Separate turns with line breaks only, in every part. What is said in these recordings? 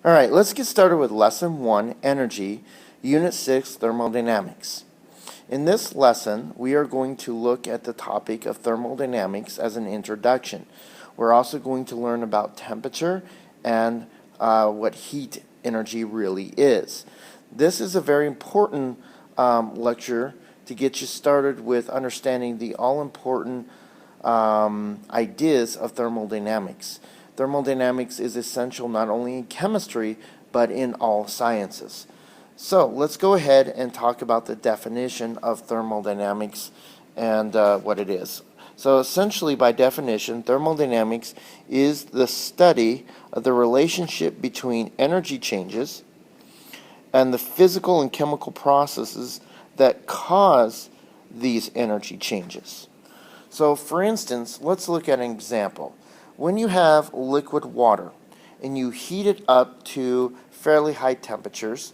All right, let's get started with Lesson 1, Energy, Unit 6, Thermodynamics. In this lesson, we are going to look at the topic of thermodynamics as an introduction. We're also going to learn about temperature and what heat energy really is. This is a very important lecture to get you started with understanding the all-important ideas of thermodynamics. Thermodynamics is essential not only in chemistry, but in all sciences. So let's go ahead and talk about the definition of thermodynamics and what it is. So essentially, by definition, thermodynamics is the study of the relationship between energy changes and the physical and chemical processes that cause these energy changes. So for instance, let's look at an example. When you have liquid water and you heat it up to fairly high temperatures,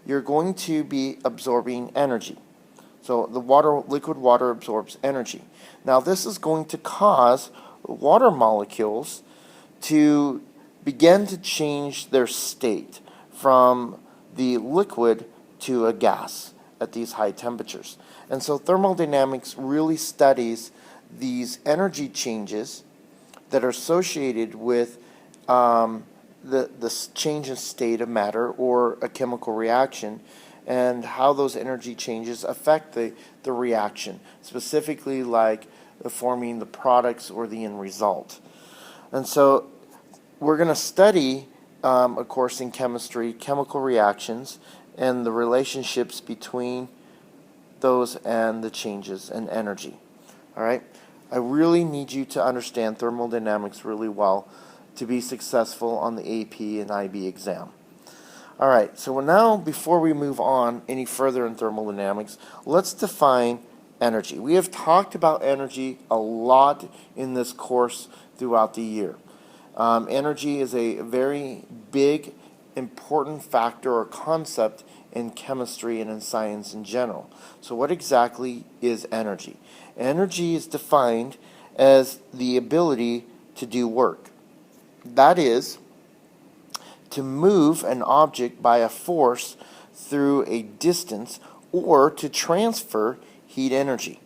you're going to be absorbing energy. So the liquid water absorbs energy. Now this is going to cause water molecules to begin to change their state from the liquid to a gas at these high temperatures. And so thermodynamics really studies these energy changes that are associated with the change in state of matter or a chemical reaction, and how those energy changes affect the reaction, specifically like forming the products or the end result. And so we're going to study, of course, in chemistry, chemical reactions and the relationships between those and the changes in energy. All right? I really need you to understand thermodynamics really well to be successful on the AP and IB exam. All right, so now before we move on any further in thermodynamics, let's define energy. We have talked about energy a lot in this course throughout the year. Energy is a very big, important factor or concept in chemistry and in science in general. So what exactly is energy? Energy is defined as the ability to do work. That is, to move an object by a force through a distance or to transfer heat energy.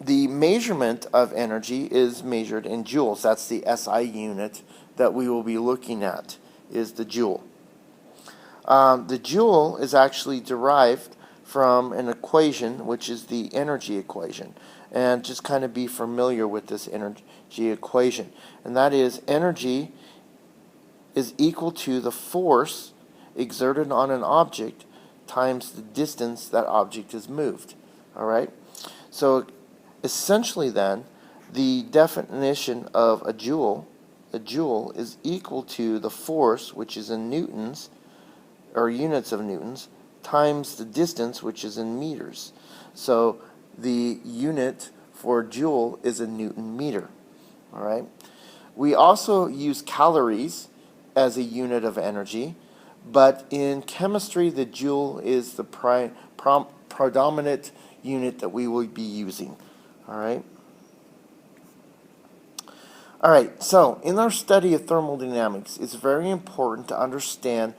The measurement of energy is measured in joules. That's the SI unit that we will be looking at, is the joule. The joule is actually derived from an equation, which is the energy equation. And just kind of be familiar with this energy equation. And that is, energy is equal to the force exerted on an object times the distance that object is moved. All right? So essentially then, the definition of a joule is equal to the force, which is in newtons, or units of newtons, times the distance, which is in meters. So the unit for joule is a Newton meter. All right. We also use calories as a unit of energy, but in chemistry, the joule is the predominant unit that we will be using. All right. All right. So in our study of thermodynamics, it's very important to understand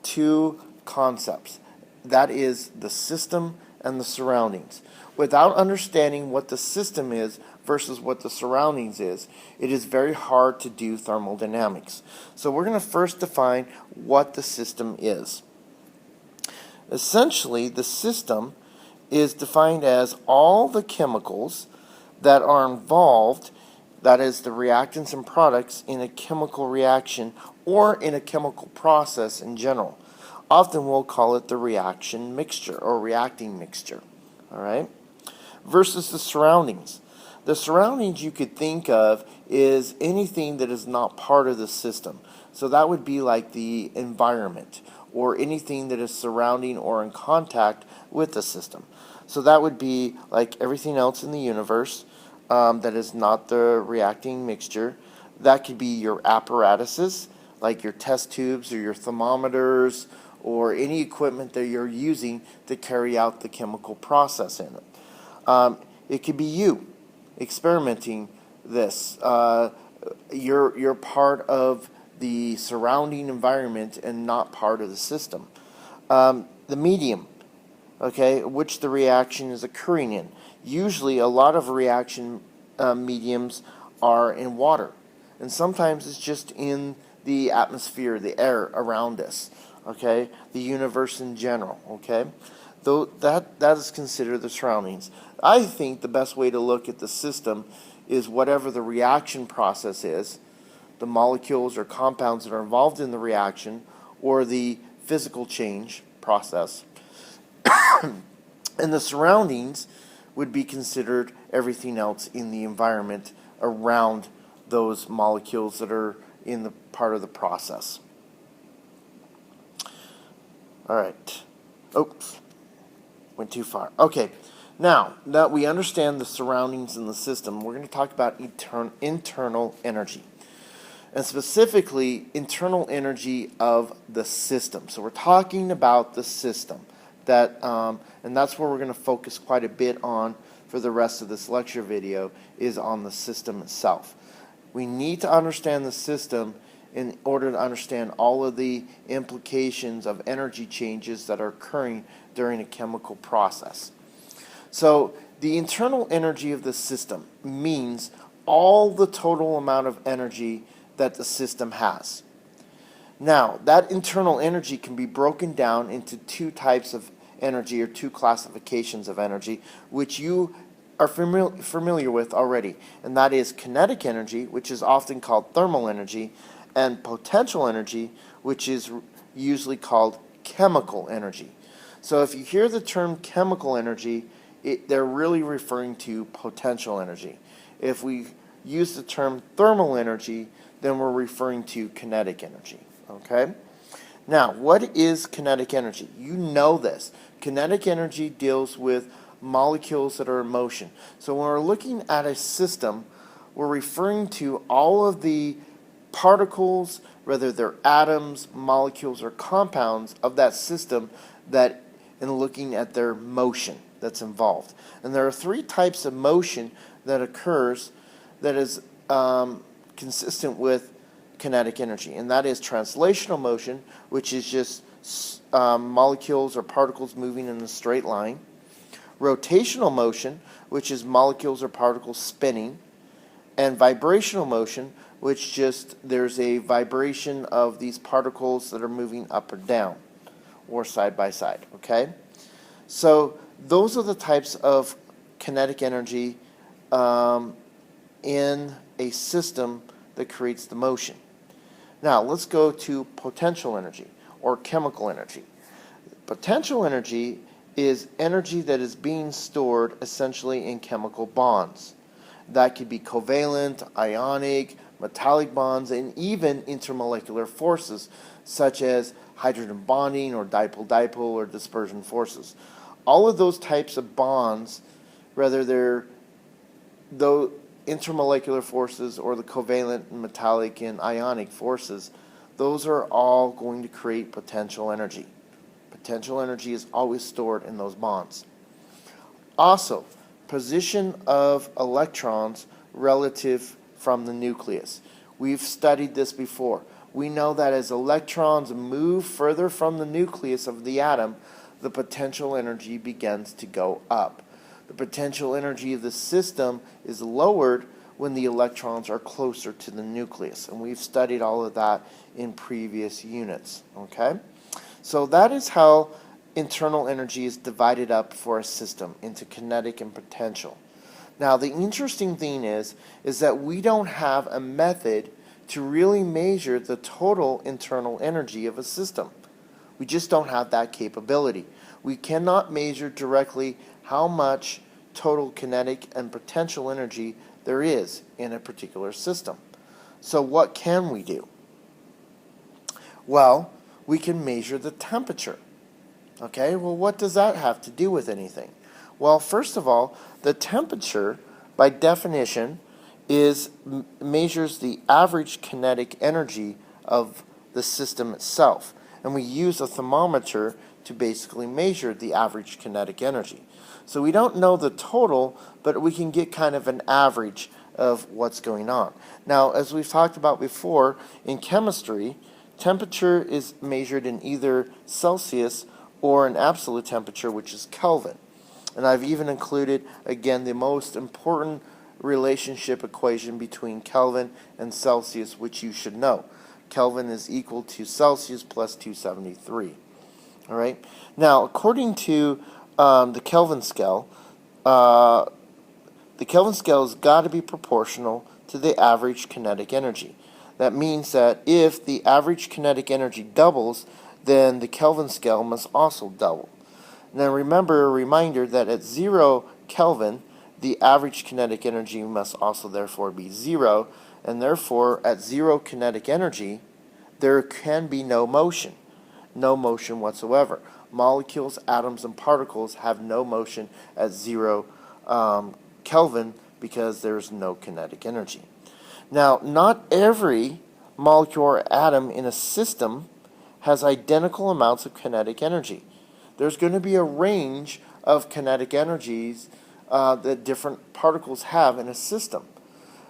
two concepts. That is the system and the surroundings. Without understanding what the system is versus what the surroundings is, it is very hard to do thermodynamics. So we're going to first define what the system is. Essentially, the system is defined as all the chemicals that are involved, that is the reactants and products, in a chemical reaction or in a chemical process in general. Often we'll call it the reaction mixture or reacting mixture. All right? Versus the surroundings. The surroundings you could think of is anything that is not part of the system. So that would be like the environment or anything that is surrounding or in contact with the system. So that would be like everything else in the universe that is not the reacting mixture. That could be your apparatuses, like your test tubes or your thermometers, or any equipment that you're using to carry out the chemical process in it. It could be you experimenting this. You're part of the surrounding environment and not part of the system. The medium, okay, which the reaction is occurring in. Usually a lot of reaction mediums are in water, and sometimes it's just in the atmosphere, the air around us, okay, the universe in general, okay. Though that is considered the surroundings. I think the best way to look at the system is whatever the reaction process is, the molecules or compounds that are involved in the reaction, or the physical change process. And the surroundings would be considered everything else in the environment around those molecules that are in the part of the process. All right. Oops. Went too far. Okay. Now that we understand the surroundings in the system, we're going to talk about internal energy. And specifically, internal energy of the system. So we're talking about the system. And that's where we're going to focus quite a bit on for the rest of this lecture video, is on the system itself. We need to understand the system in order to understand all of the implications of energy changes that are occurring during a chemical process. So the internal energy of the system means all the total amount of energy that the system has. Now, that internal energy can be broken down into two types of energy, or two classifications of energy, which you are familiar with already, and that is kinetic energy, which is often called thermal energy, and potential energy, which is usually called chemical energy. So if you hear the term chemical energy, they're really referring to potential energy. If we use the term thermal energy, then we're referring to kinetic energy. Okay? Now, what is kinetic energy? You know this. Kinetic energy deals with molecules that are in motion. So when we're looking at a system, we're referring to all of the particles, whether they're atoms, molecules, or compounds of that system, that in looking at their motion that's involved. And there are three types of motion that occurs that is consistent with kinetic energy, and that is translational motion, which is just molecules or particles moving in a straight line; rotational motion, which is molecules or particles spinning; and vibrational motion, which just there's a vibration of these particles that are moving up or down or side by side. Okay, so those are the types of kinetic energy in a system that creates the motion. Now let's go to potential energy, or chemical energy. Potential energy is energy that is being stored essentially in chemical bonds. That could be covalent, ionic, metallic bonds, and even intermolecular forces such as hydrogen bonding or dipole-dipole or dispersion forces. All of those types of bonds, whether they're intermolecular forces or the covalent, metallic, and ionic forces, those are all going to create potential energy. Potential energy is always stored in those bonds. Also, position of electrons relative from the nucleus. We've studied this before. We know that as electrons move further from the nucleus of the atom, the potential energy begins to go up. The potential energy of the system is lowered when the electrons are closer to the nucleus, and we've studied all of that in previous units. Okay? So that is how internal energy is divided up for a system into kinetic and potential. Now, the interesting thing is that we don't have a method to really measure the total internal energy of a system. We just don't have that capability. We cannot measure directly how much total kinetic and potential energy there is in a particular system. So what can we do? Well, we can measure the temperature. Okay, well, what does that have to do with anything? Well, first of all, the temperature, by definition, measures the average kinetic energy of the system itself. And we use a thermometer to basically measure the average kinetic energy. So we don't know the total, but we can get kind of an average of what's going on. Now, as we've talked about before, in chemistry, temperature is measured in either Celsius or an absolute temperature, which is Kelvin. And I've even included, again, the most important relationship equation between Kelvin and Celsius, which you should know. Kelvin is equal to Celsius plus 273. All right. Now, according to the Kelvin scale has got to be proportional to the average kinetic energy. That means that if the average kinetic energy doubles, then the Kelvin scale must also double. Now remember, a reminder that at 0 Kelvin, the average kinetic energy must also therefore be 0, and therefore at 0 kinetic energy, there can be no motion whatsoever. Molecules, atoms, and particles have no motion at 0 Kelvin because there's no kinetic energy. Now, not every molecule or atom in a system has identical amounts of kinetic energy. There's going to be a range of kinetic energies that different particles have in a system.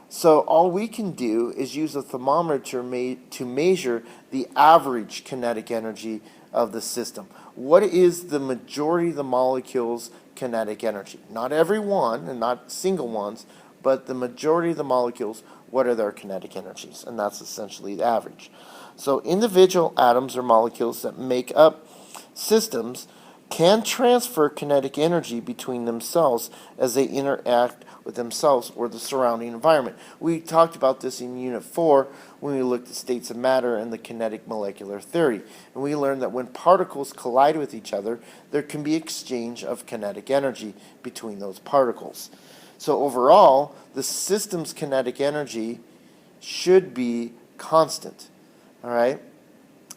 So all we can do is use a thermometer to measure the average kinetic energy of the system. What is the majority of the molecules' kinetic energy? Not every one and not single ones, but the majority of the molecules, what are their kinetic energies? And that's essentially the average. So individual atoms or molecules that make up systems can transfer kinetic energy between themselves as they interact with themselves or the surrounding environment. We talked about this in Unit 4 when we looked at states of matter and the kinetic molecular theory. And we learned that when particles collide with each other, there can be exchange of kinetic energy between those particles. So overall, the system's kinetic energy should be constant, all right?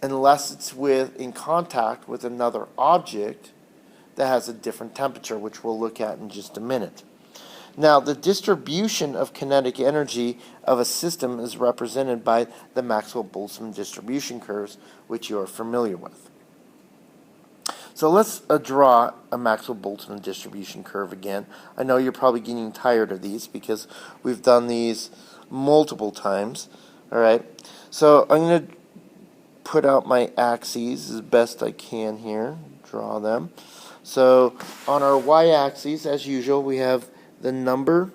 Unless it's in contact with another object that has a different temperature, which we'll look at in just a minute. Now, the distribution of kinetic energy of a system is represented by the Maxwell-Boltzmann distribution curves, which you are familiar with. So let's draw a Maxwell-Boltzmann distribution curve again. I know you're probably getting tired of these because we've done these multiple times. All right. So I'm going to put out my axes as best I can here. Draw them. So on our y-axis, as usual, we have the number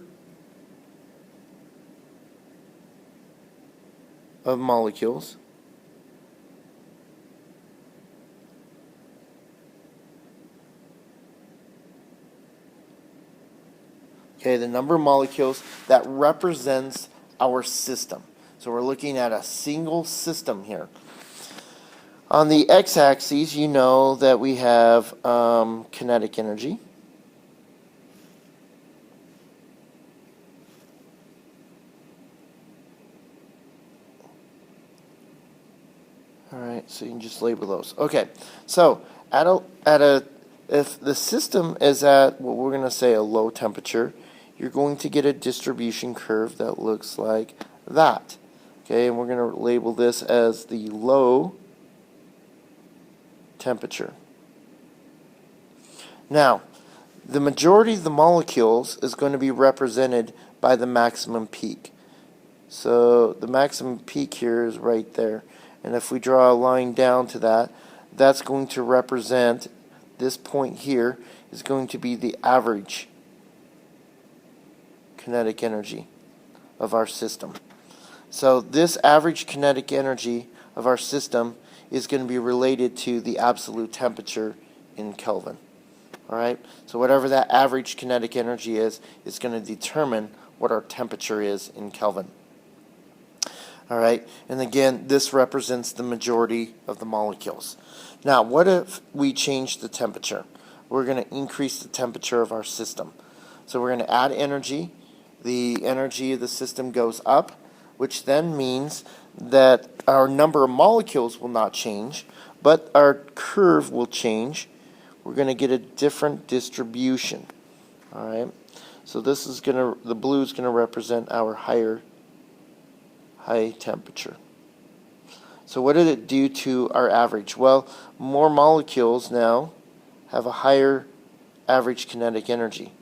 of molecules. Okay, the number of molecules that represents our system. So we're looking at a single system here. On the x-axis, you know that we have kinetic energy. All right, so you can just label those. Okay, so if the system is at what we're going to say a low temperature, you're going to get a distribution curve that looks like that. Okay, and we're going to label this as the low temperature. Now, the majority of the molecules is going to be represented by the maximum peak. So the maximum peak here is right there. And if we draw a line down to that, that's going to represent, this point here is going to be the average kinetic energy of our system. So this average kinetic energy of our system is going to be related to the absolute temperature in Kelvin. All right? So whatever that average kinetic energy is going to determine what our temperature is in Kelvin. All right? And again, this represents the majority of the molecules. Now, what if we change the temperature? We're going to increase the temperature of our system. So we're going to add energy. The energy of the system goes up, which then means that our number of molecules will not change, but our curve will change. We're going to get a different distribution. All right. So this is the blue is going to represent our high temperature. So what did it do to our average? Well, more molecules now have a higher average kinetic energy.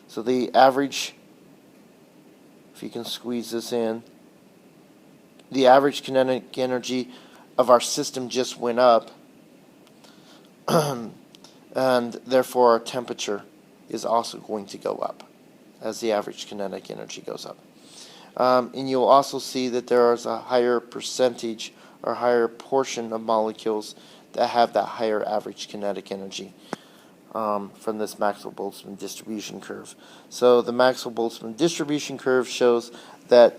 So the average, if if you can squeeze this in, the average kinetic energy of our system just went up, and therefore our temperature is also going to go up as the average kinetic energy goes up. And you'll also see that there is a higher percentage or higher portion of molecules that have that higher average kinetic energy from this Maxwell-Boltzmann distribution curve. So the Maxwell-Boltzmann distribution curve shows that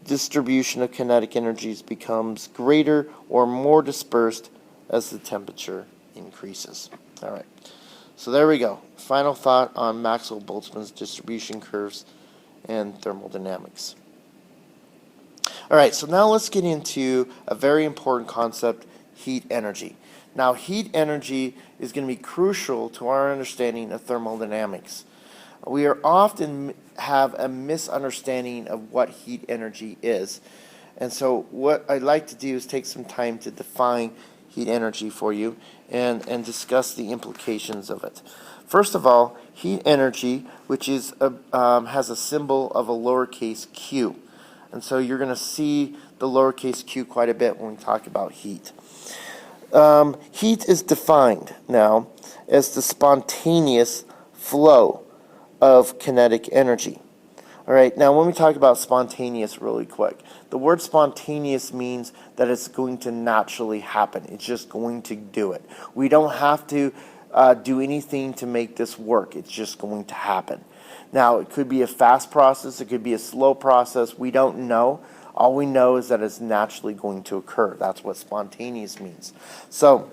distribution of kinetic energies becomes greater or more dispersed as the temperature increases. All right. So there we go. Final thought on Maxwell-Boltzmann's distribution curves and thermodynamics. All right, so now let's get into a very important concept, heat energy. Now, heat energy is going to be crucial to our understanding of thermodynamics. We are often have a misunderstanding of what heat energy is. And so what I'd like to do is take some time to define heat energy for you and discuss the implications of it. First of all, heat energy, which is has a symbol of a lowercase q. And so you're going to see the lowercase q quite a bit when we talk about heat. Heat is defined now as the spontaneous flow of kinetic energy. All right, now when we talk about spontaneous really quick, the word spontaneous means that it's going to naturally happen. It's just going to do it. We don't have to do anything to make this work. It's just going to happen. Now, it could be a fast process. It could be a slow process. We don't know. All we know is that it's naturally going to occur. That's what spontaneous means. So,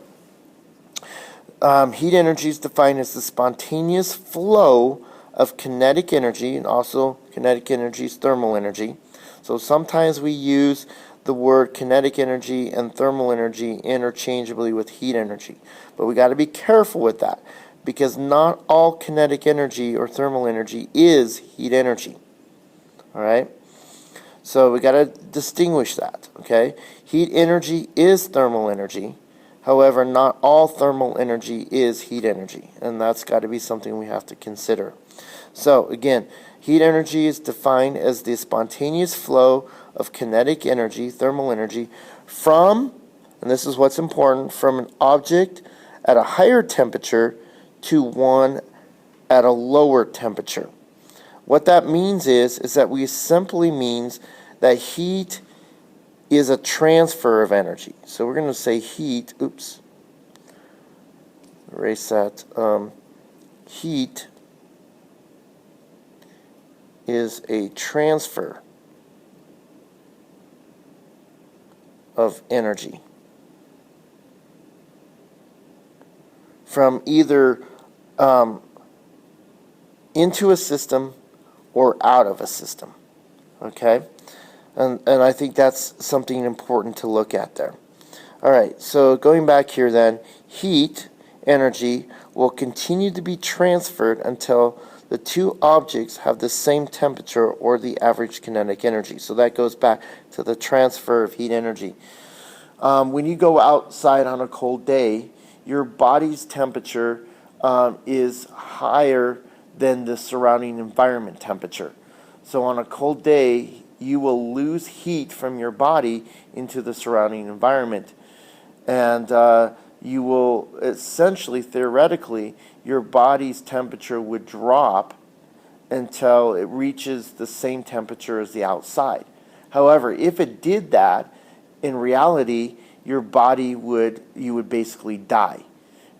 heat energy is defined as the spontaneous flow of kinetic energy, and also kinetic energy is thermal energy. So sometimes we use the word kinetic energy and thermal energy interchangeably with heat energy. But we got to be careful with that, because not all kinetic energy or thermal energy is heat energy. All right? So we got to distinguish that, okay? Heat energy is thermal energy. However, not all thermal energy is heat energy, and that's got to be something we have to consider. So again, heat energy is defined as the spontaneous flow of kinetic energy, thermal energy, from, and this is what's important, from an object at a higher temperature to one at a lower temperature. What that means is that we simply means that heat is a transfer of energy. So we're going to say heat, erase that, heat is a transfer of energy from either into a system or out of a system. Okay? And I think that's something important to look at there. All right, so going back here then, heat energy will continue to be transferred until the two objects have the same temperature or the average kinetic energy. So that goes back to the transfer of heat energy. When you go outside on a cold day, your body's temperature is higher than the surrounding environment temperature. So on a cold day, you will lose heat from your body into the surrounding environment. And you will essentially, theoretically, your body's temperature would drop until it reaches the same temperature as the outside. However, if it did that, in reality, your body you would basically die,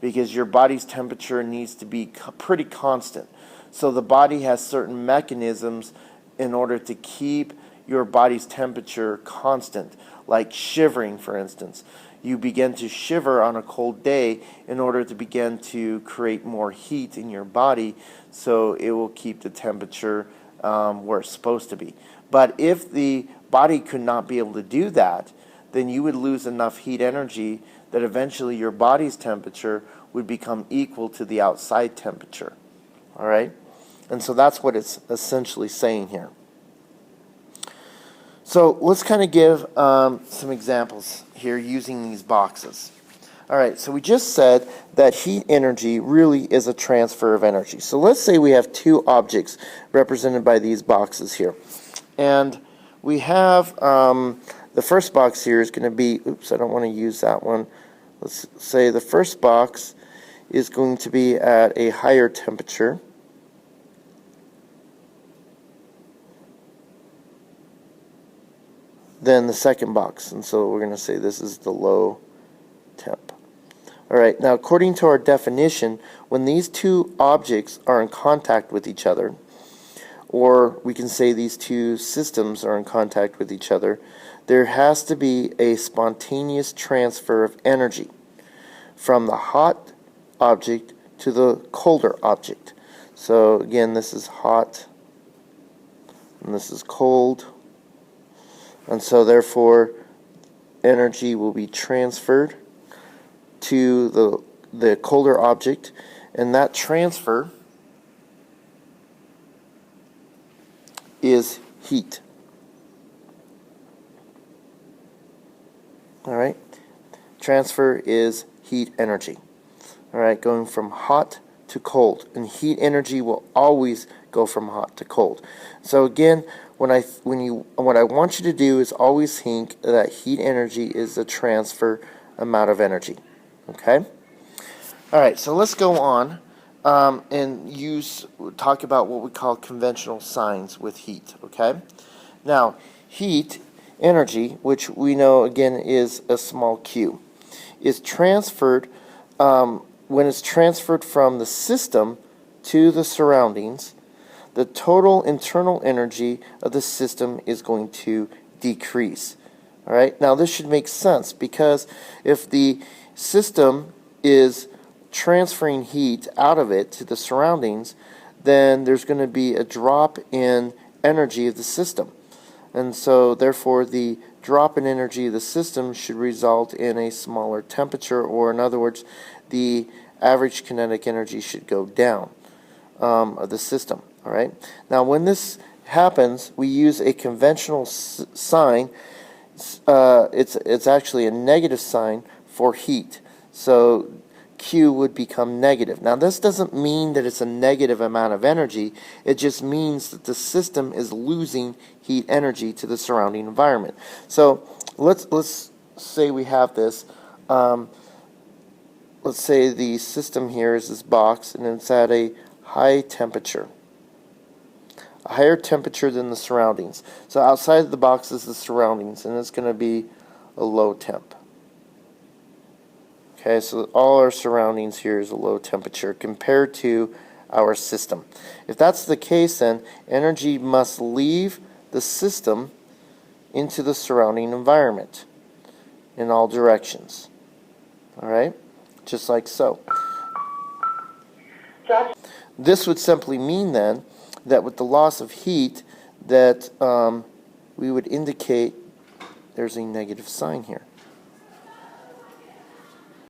because your body's temperature needs to be pretty constant. So the body has certain mechanisms in order to keep your body's temperature constant, like shivering, for instance. You begin to shiver on a cold day in order to begin to create more heat in your body, so it will keep the temperature where it's supposed to be. But if the body could not be able to do that, then you would lose enough heat energy that eventually your body's temperature would become equal to the outside temperature. All right? And so that's what it's essentially saying here. So let's kind of give some examples here using these boxes. All right, so we just said that heat energy really is a transfer of energy. So let's say we have two objects represented by these boxes here. And we have the first box here is going to be, oops, I don't want to use that one. Let's say the first box is going to be at a higher temperature. Than the second box. And so we're going to say this is the low temp. Alright, now according to our definition, when these two objects are in contact with each other, or we can say these two systems are in contact with each other, there has to be a spontaneous transfer of energy from the hot object to the colder object. So again, this is hot and this is cold, and so therefore energy will be transferred to the colder object, and that transfer is heat. Alright, transfer is heat energy. Alright, going from hot to cold, and heat energy will always go from hot to cold. So again, what I want you to do is always think that heat energy is a transfer amount of energy. Okay? Alright, so let's go on and talk about what we call conventional signs with heat. Okay? Now, heat energy, which we know again is a small q, is transferred when it's transferred from the system to the surroundings. The total internal energy of the system is going to decrease. Alright, now this should make sense, because if the system is transferring heat out of it to the surroundings, then there's going to be a drop in energy of the system. And so therefore the drop in energy of the system should result in a smaller temperature, or in other words, the average kinetic energy should go down of the system. All right. Now when this happens, we use a conventional sign. It's actually a negative sign for heat. So Q would become negative. Now this doesn't mean that it's a negative amount of energy. It just means that the system is losing heat energy to the surrounding environment. So let's say we have this. Let's say the system here is this box, and it's at a high temperature. A higher temperature than the surroundings. So outside of the box is the surroundings, and it's going to be a low temp. Okay, so all our surroundings here is a low temperature compared to our system. If that's the case, then energy must leave the system into the surrounding environment in all directions. Alright, just like so. This would simply mean then that with the loss of heat, that we would indicate there's a negative sign here.